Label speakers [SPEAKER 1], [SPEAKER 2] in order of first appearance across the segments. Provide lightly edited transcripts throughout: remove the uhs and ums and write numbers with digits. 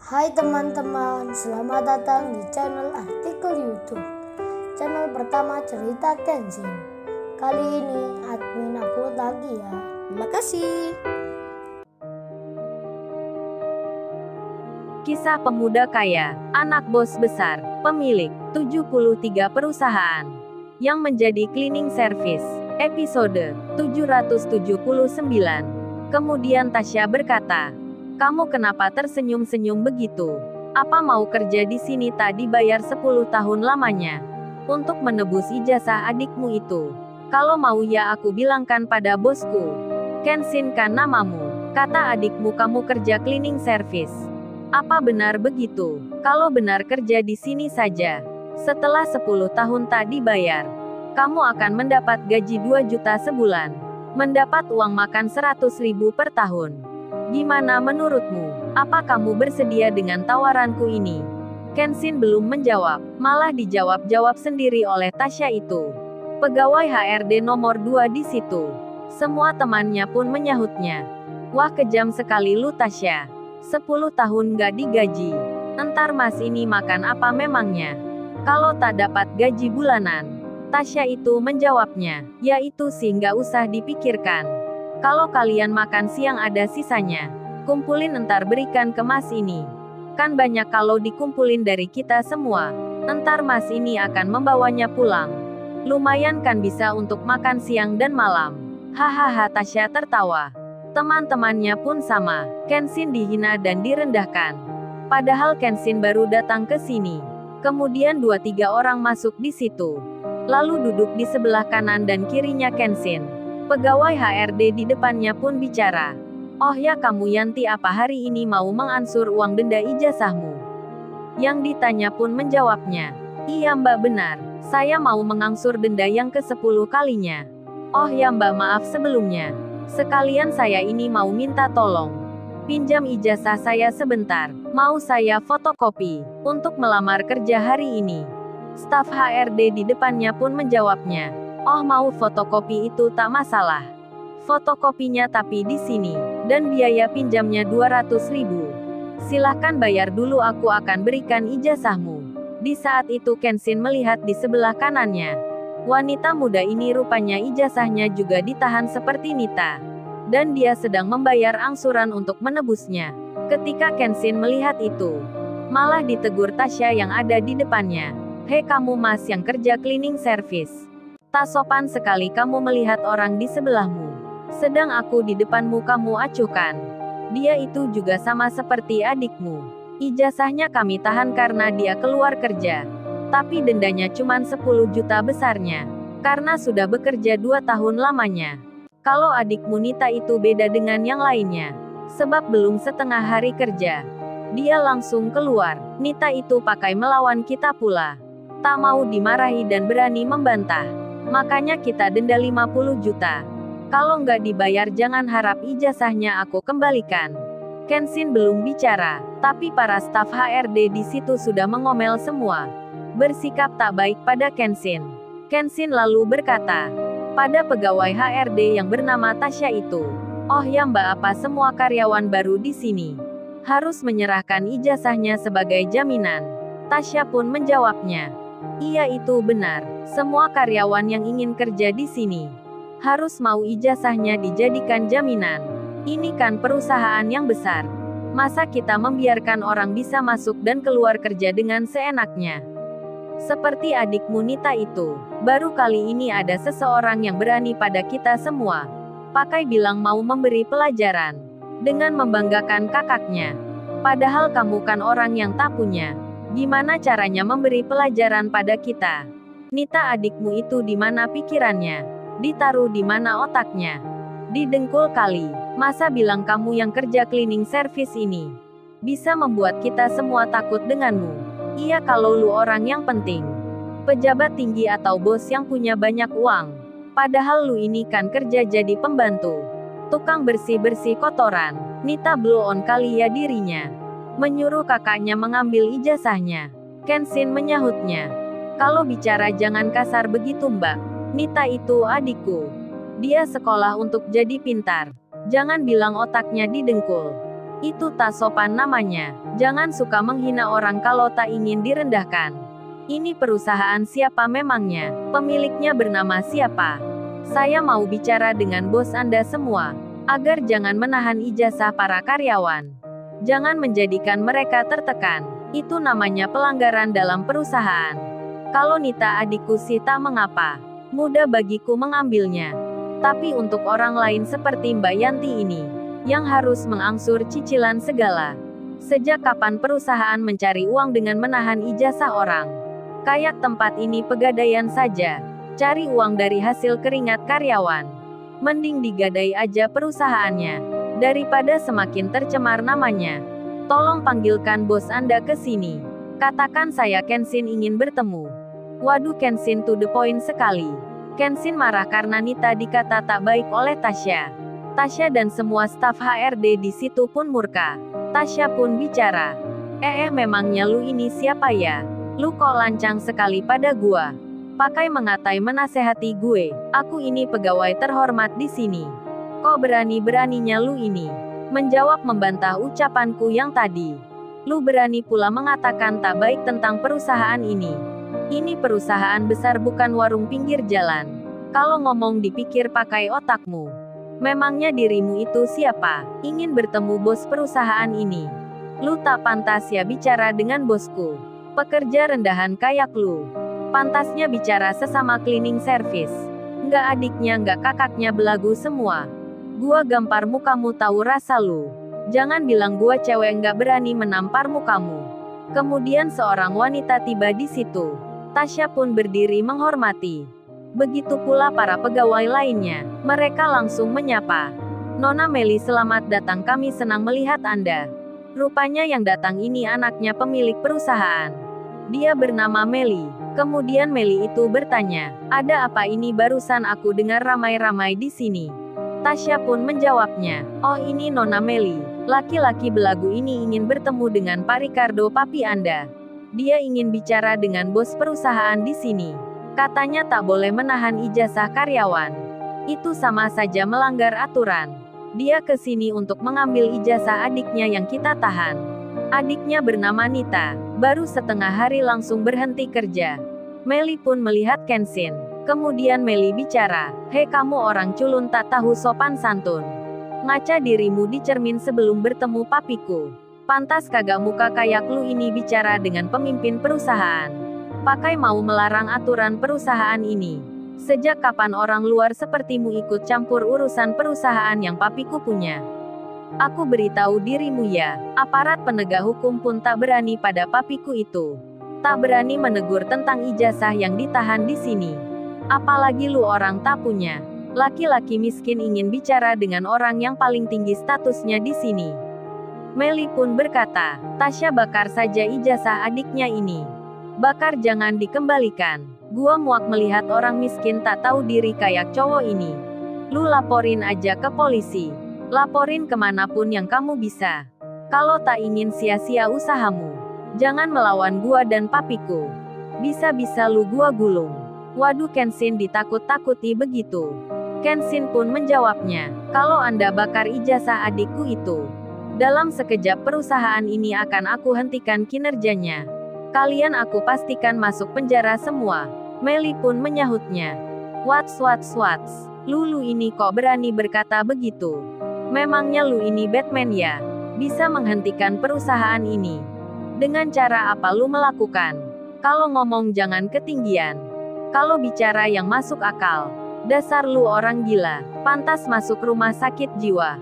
[SPEAKER 1] Hai teman-teman, selamat datang di channel artikel YouTube. Channel pertama cerita Kenshin. Kali ini admin upload lagi ya. Terima kasih.
[SPEAKER 2] Kisah pemuda kaya, anak bos besar, pemilik 73 perusahaan yang menjadi cleaning service. Episode 779. Kemudian Tasya berkata, "Kamu kenapa tersenyum-senyum begitu? Apa mau kerja di sini tak dibayar 10 tahun lamanya untuk menebus ijazah adikmu itu? Kalau mau ya aku bilangkan pada bosku. Kenshin kan namamu, kata adikmu kamu kerja cleaning service. Apa benar begitu? Kalau benar kerja di sini saja, setelah 10 tahun tak dibayar, kamu akan mendapat gaji 2 juta sebulan. Mendapat uang makan 100.000 per tahun. Gimana menurutmu? Apa kamu bersedia dengan tawaranku ini?" Kenshin belum menjawab, malah dijawab-jawab sendiri oleh Tasya itu. Pegawai HRD nomor 2 di situ. Semua temannya pun menyahutnya. "Wah, kejam sekali lu Tasya. 10 tahun gak digaji. Entar mas ini makan apa memangnya? Kalau tak dapat gaji bulanan?" Tasya itu menjawabnya, "Ya itu sih nggak usah dipikirkan. Kalau kalian makan siang ada sisanya, kumpulin entar berikan ke mas ini. Kan banyak kalau dikumpulin dari kita semua. Entar mas ini akan membawanya pulang. Lumayan kan bisa untuk makan siang dan malam." Hahaha, Tasya tertawa. Teman-temannya pun sama. Kenshin dihina dan direndahkan. Padahal Kenshin baru datang ke sini. Kemudian 2-3 orang masuk di situ. Lalu duduk di sebelah kanan dan kirinya Kenshin. Pegawai HRD di depannya pun bicara. "Oh ya kamu Yanti, apa hari ini mau mengansur uang denda ijazahmu?" Yang ditanya pun menjawabnya, "Iya mbak, benar. Saya mau mengangsur denda yang ke-10 kalinya." "Oh ya mbak, maaf sebelumnya. Sekalian saya ini mau minta tolong. Pinjam ijazah saya sebentar. Mau saya fotokopi untuk melamar kerja hari ini." Staf HRD di depannya pun menjawabnya, "Oh mau fotokopi itu tak masalah. Fotokopinya tapi di sini. Dan biaya pinjamnya 200.000. Silahkan bayar dulu, aku akan berikan ijazahmu." Di saat itu Kenshin melihat di sebelah kanannya. Wanita muda ini rupanya ijazahnya juga ditahan seperti Nita. Dan dia sedang membayar angsuran untuk menebusnya. Ketika Kenshin melihat itu, malah ditegur Tasya yang ada di depannya. "Hei kamu mas yang kerja cleaning service. Tak sopan sekali kamu melihat orang di sebelahmu. Sedang aku di depanmu kamu acuhkan. Dia itu juga sama seperti adikmu. Ijazahnya kami tahan karena dia keluar kerja. Tapi dendanya cuma 10 juta besarnya. Karena sudah bekerja 2 tahun lamanya. Kalau adikmu Nita itu beda dengan yang lainnya. Sebab belum setengah hari kerja, dia langsung keluar. Nita itu pakai melawan kita pula. Tak mau dimarahi dan berani membantah. Makanya kita denda 50 juta. Kalau nggak dibayar jangan harap ijazahnya aku kembalikan." Kenshin belum bicara, tapi para staf HRD di situ sudah mengomel semua. Bersikap tak baik pada Kenshin. Kenshin lalu berkata pada pegawai HRD yang bernama Tasya itu, "Oh ya mbak, apa semua karyawan baru di sini harus menyerahkan ijazahnya sebagai jaminan?" Tasya pun menjawabnya, "Iya itu benar. Semua karyawan yang ingin kerja di sini harus mau ijazahnya dijadikan jaminan. Ini kan perusahaan yang besar. Masa kita membiarkan orang bisa masuk dan keluar kerja dengan seenaknya? Seperti adikmu Nita itu. Baru kali ini ada seseorang yang berani pada kita semua. Pakai bilang mau memberi pelajaran. Dengan membanggakan kakaknya. Padahal kamu kan orang yang tak punya. Gimana caranya memberi pelajaran pada kita? Nita adikmu itu di mana pikirannya? Ditaruh di mana otaknya? Didengkul kali. Masa bilang kamu yang kerja cleaning service ini bisa membuat kita semua takut denganmu? Iya kalau lu orang yang penting. Pejabat tinggi atau bos yang punya banyak uang. Padahal lu ini kan kerja jadi pembantu. Tukang bersih-bersih kotoran. Nita blow on kali ya dirinya. Menyuruh kakaknya mengambil ijazahnya. Kenshin menyahutnya. "Kalau bicara jangan kasar begitu mbak. Nita itu adikku. Dia sekolah untuk jadi pintar. Jangan bilang otaknya didengkul. Itu tak sopan namanya. Jangan suka menghina orang kalau tak ingin direndahkan. Ini perusahaan siapa memangnya? Pemiliknya bernama siapa? Saya mau bicara dengan bos Anda semua. Agar jangan menahan ijazah para karyawan. Jangan menjadikan mereka tertekan. Itu namanya pelanggaran dalam perusahaan. Kalau Nita adikku sih tak mengapa. Mudah bagiku mengambilnya. Tapi untuk orang lain seperti Mbak Yanti ini, yang harus mengangsur cicilan segala. Sejak kapan perusahaan mencari uang dengan menahan ijazah orang? Kayak tempat ini pegadaian saja. Cari uang dari hasil keringat karyawan. Mending digadai aja perusahaannya. Daripada semakin tercemar namanya. Tolong panggilkan bos Anda ke sini. Katakan saya Kenshin ingin bertemu. Waduh, Kenshin to the point sekali. Kenshin marah karena Nita dikata tak baik oleh Tasya. Tasya dan semua staf HRD di situ pun murka. Tasya pun bicara. Memangnya lu ini siapa ya? Lu kok lancang sekali pada gua? Pakai mengatai menasehati gue. Aku ini pegawai terhormat di sini. Kok berani-beraninya lu ini menjawab membantah ucapanku yang tadi? Lu berani pula mengatakan tak baik tentang perusahaan ini. Ini perusahaan besar bukan warung pinggir jalan. Kalau ngomong dipikir pakai otakmu. Memangnya dirimu itu siapa? Ingin bertemu bos perusahaan ini? Lu tak pantas ya bicara dengan bosku. Pekerja rendahan kayak lu. Pantasnya bicara sesama cleaning service. Nggak adiknya nggak kakaknya belagu semua. Gua gampar mukamu tahu rasa lu. Jangan bilang gua cewek nggak berani menampar mukamu. Kemudian seorang wanita tiba di situ. Tasya pun berdiri menghormati. Begitu pula para pegawai lainnya. Mereka langsung menyapa. Nona Meli, selamat datang, kami senang melihat Anda. Rupanya yang datang ini anaknya pemilik perusahaan. Dia bernama Meli. Kemudian Meli itu bertanya, ada apa ini barusan aku dengar ramai-ramai di sini. Tasya pun menjawabnya, oh ini Nona Meli. Laki-laki belagu ini ingin bertemu dengan Pak Ricardo, papi Anda. Dia ingin bicara dengan bos perusahaan di sini. Katanya tak boleh menahan ijazah karyawan. Itu sama saja melanggar aturan. Dia ke sini untuk mengambil ijazah adiknya yang kita tahan. Adiknya bernama Nita. Baru setengah hari langsung berhenti kerja. Meli pun melihat Kenshin. Kemudian Meli bicara, hei kamu orang culun tak tahu sopan santun. Ngaca dirimu di cermin sebelum bertemu papiku. Pantas kagak muka kayak lu ini bicara dengan pemimpin perusahaan. Pakai mau melarang aturan perusahaan ini. Sejak kapan orang luar sepertimu ikut campur urusan perusahaan yang papiku punya? Aku beritahu dirimu ya, aparat penegak hukum pun tak berani pada papiku itu. Tak berani menegur tentang ijazah yang ditahan di sini. Apalagi lu orang tak punya. Laki-laki miskin ingin bicara dengan orang yang paling tinggi statusnya di sini. Meli pun berkata, Tasya bakar saja ijazah adiknya ini. Bakar, jangan dikembalikan. Gua muak melihat orang miskin tak tahu diri kayak cowok ini. Lu laporin aja ke polisi. Laporin kemanapun yang kamu bisa. Kalau tak ingin sia-sia usahamu, jangan melawan gua dan papiku. Bisa-bisa lu gua gulung. Waduh, Kenshin ditakut-takuti begitu. Kenshin pun menjawabnya, kalau Anda bakar ijazah adikku itu, dalam sekejap perusahaan ini akan aku hentikan kinerjanya. Kalian aku pastikan masuk penjara semua. Meli pun menyahutnya. Wats, Lulu ini kok berani berkata begitu? Memangnya lu ini Batman ya? Bisa menghentikan perusahaan ini? Dengan cara apa lu melakukan? Kalau ngomong jangan ketinggian. Kalau bicara yang masuk akal. Dasar lu orang gila. Pantas masuk rumah sakit jiwa.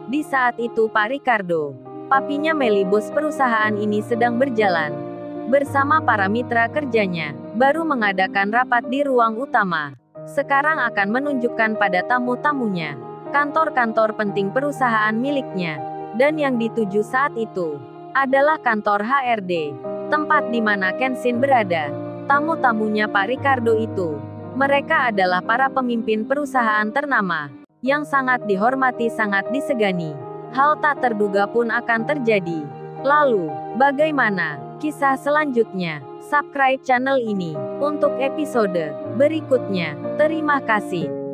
[SPEAKER 2] Di saat itu Pak Ricardo, papinya Meli, bos perusahaan ini, sedang berjalan bersama para mitra kerjanya. Baru mengadakan rapat di ruang utama. Sekarang akan menunjukkan pada tamu-tamunya kantor-kantor penting perusahaan miliknya. Dan yang dituju saat itu adalah kantor HRD, tempat di mana Kenshin berada. Tamu-tamunya Pak Ricardo itu, mereka adalah para pemimpin perusahaan ternama, yang sangat dihormati, sangat disegani. Hal tak terduga pun akan terjadi. Lalu, bagaimana kisah selanjutnya? Subscribe channel ini untuk episode berikutnya. Terima kasih.